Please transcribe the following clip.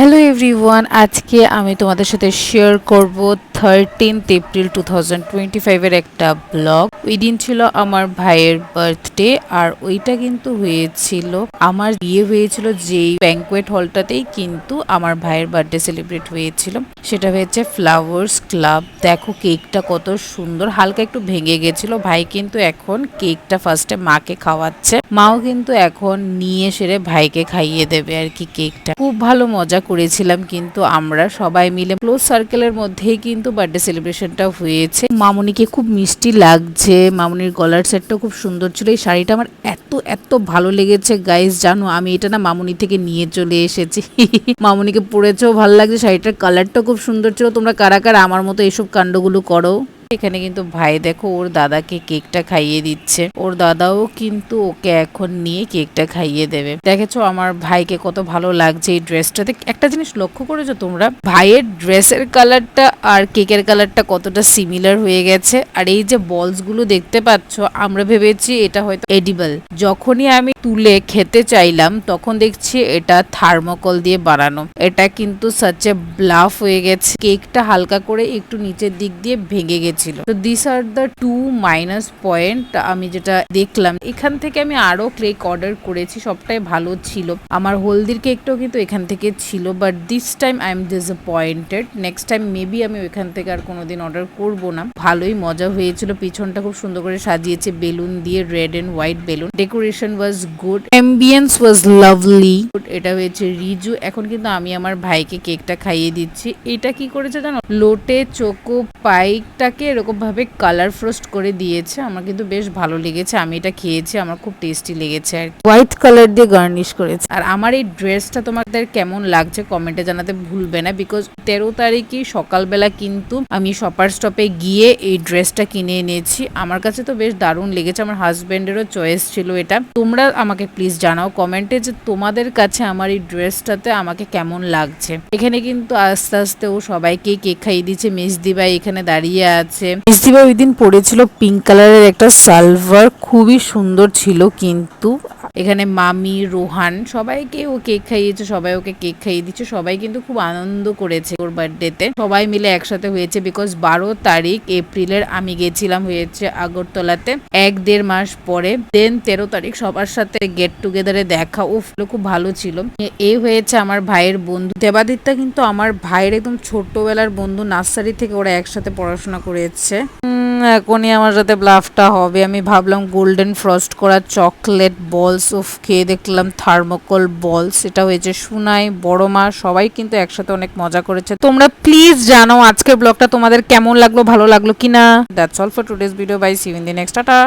Hello everyone, আজকে আমি তোমাদের সাথে শেয়ার করব 13th এপ্রিল 2025 এর একটা ব্লগ। ওই দিন ছিল আমার ভাইয়ের বার্থডে, আর ওইটা কিন্তু হয়েছিল আমার বিয়ে হয়েছিল যেই ব্যাঙ্কোয়েট হলটাতেই কিন্তু আমার ভাইয়ের বার্থডে সেলিব্রেট হয়েছিল। সেটা হয়েছে ফ্লাওয়ার্স ক্লাব। দেখো কেকটা কত সুন্দর, হালকা একটু ভেঙে গেছিল। ভাই কিন্তু এখন কেকটা ফার্স্টে মাকে খাওয়াচ্ছে, মাও কিন্তু এখন নিয়ে সেরে ভাইকে খাইয়ে দেবে আর কি কেকটা। খুব ভালো মজা করেছিলাম কিন্তু আমরা সবাই মিলে ক্লোজ সার্কেলের মধ্যেই কিন্তু বার্থডে সেলিব্রেশনটা হয়েছে। মামুনিকে খুব মিষ্টি লাগছে, মামুনির গলার সেটটা খুব সুন্দর ছিল। এই শাড়িটা আমার এত এত ভালো লেগেছে গাইস, জানো আমি এটা না মামুনি থেকে নিয়ে চলে এসেছি। মামুনিকে পরেছেও ভালো লাগছে, শাড়িটার কালারটা খুব সুন্দর ছিল। তোমরা কারা কারা আমার মতো এইসব কাণ্ডগুলো করো? এখানে কিন্তু ভাই দেখো ওর দাদাকে কেকটা খাইয়ে দিচ্ছে, ওর দাদাও কিন্তু ওকে এখন নিয়ে কেকটা খাইয়ে দেবে। দেখেছো আমার ভাইকে কত ভালো লাগছে এই ড্রেসটাতে। একটা জিনিস লক্ষ্য করেছো তোমরা, ভাইয়ের ড্রেসের কালারটা আর কেকের কালারটা কতটা সিমিলার হয়ে গেছে। আর এই যে বলস গুলো দেখতে পাচ্ছ, আমরা ভেবেছি এটা হয়তো এডিবল, যখনই আমি তুলে খেতে চাইলাম তখন দেখছি এটা থার্মোকল দিয়ে বানানো। এটা কিন্তু সাচে ব্লাফ হয়ে গেছে, কেকটা হালকা করে একটু নিচের দিক দিয়ে ভেঙে গেছে। তো this are the two minus point আমি যেটা দেখলাম। এখান থেকে আমি আরো কেক অর্ডার করেছি, সবটাই ভালো ছিল। আমার হলদির কেকটাও কিন্তু এখান থেকে ছিল, but this time I am disappointed. Next time maybe আমি ওইখান থেকে আর কোনোদিন অর্ডার করব না। ভালোই মজা হয়েছিল, পিছনটা খুব সুন্দর করে সাজিয়েছে বেলুন দিয়ে, red and white balloon. Decoration was good, ambience was lovely. এটা হয়েছে রিজু। এখন কিন্তু আমি আমার ভাইকে কেকটা খাইয়ে দিচ্ছি। এটা কি করেছে জানো, লোটে চোকো পাইকটাকে এরকম ভাবে কালার ফ্রোস্ট করে দিয়েছে। আমার কিন্তু বেশ ভালো লেগেছে, আমি এটা খেয়েছি, আমার খুব টেস্টি লেগেছে। আর হোয়াইট কালার দিয়ে গার্নিশ করেছে। আর আমার এই ড্রেসটা তোমাদের কেমন লাগছে কমেন্টে জানাতে ভুলবে না, বিকজ 13 তারিখে সকালবেলা কিন্তু আমি শপার স্টপে গিয়ে এই ড্রেসটা কিনে এনেছি। আমার কাছে তো বেশ দারুণ লেগেছে, আমার হাজবেন্ডেরও চয়েস ছিল এটা। তোমরা আমাকে প্লিজ জানাও কমেন্টে যে তোমাদের কাছে আমার এই ড্রেসটাতে আমাকে কেমন লাগছে। এখানে কিন্তু আস্তে আস্তে ও সবাইকে কেক খাইয়ে দিচ্ছে। মেজদি ভাই এখানে দাঁড়িয়ে আছে। মেজদি ভাই ওই দিন পরেছিল পিঙ্ক কালারের একটা সালভার, খুবই সুন্দর ছিল। কিন্তু এখানে মামি, রোহান সবাইকে ও কেক খাইয়েছে, সবাই ওকে কেক খাইয়ে দিচ্ছে। সবাই কিন্তু খুব আনন্দ করেছে ওর বার্থডেতে, সবাই মিলে একসাথে হয়েছে। বিকজ 12 তারিখ এপ্রিলের আমি গেছিলাম হয়েছে আগরতলাতে 1-1.5 মাস পরে। দেন 13 তারিখ সবার সাথে গেট টুগেদারে দেখা, ও খুব ভালো ছিল। এই হয়েছে আমার ভাইয়ের বন্ধু দেবাদিত্যা, কিন্তু আমার ভাইয়ের একদম ছোট্টবেলার বন্ধু, নার্সারি থেকে ওরা একসাথে পড়াশোনা করেছে। এখনই আমার সাথে ব্লাফটা হবে। আমি ভাবলাম গোল্ডেন ফ্রস্ট করা চকলেট বলস, অফ খেয়ে দেখলাম থার্মোকল বলস। এটা হয়েছে সুনাই, বড় মা, সবাই কিন্তু একসাথে অনেক মজা করেছে। তোমরা প্লিজ জানাও আজকের ব্লগটা তোমাদের কেমন লাগলো, ভালো লাগলো কিনা। That's all for today's video, bye, see you in the next, tata.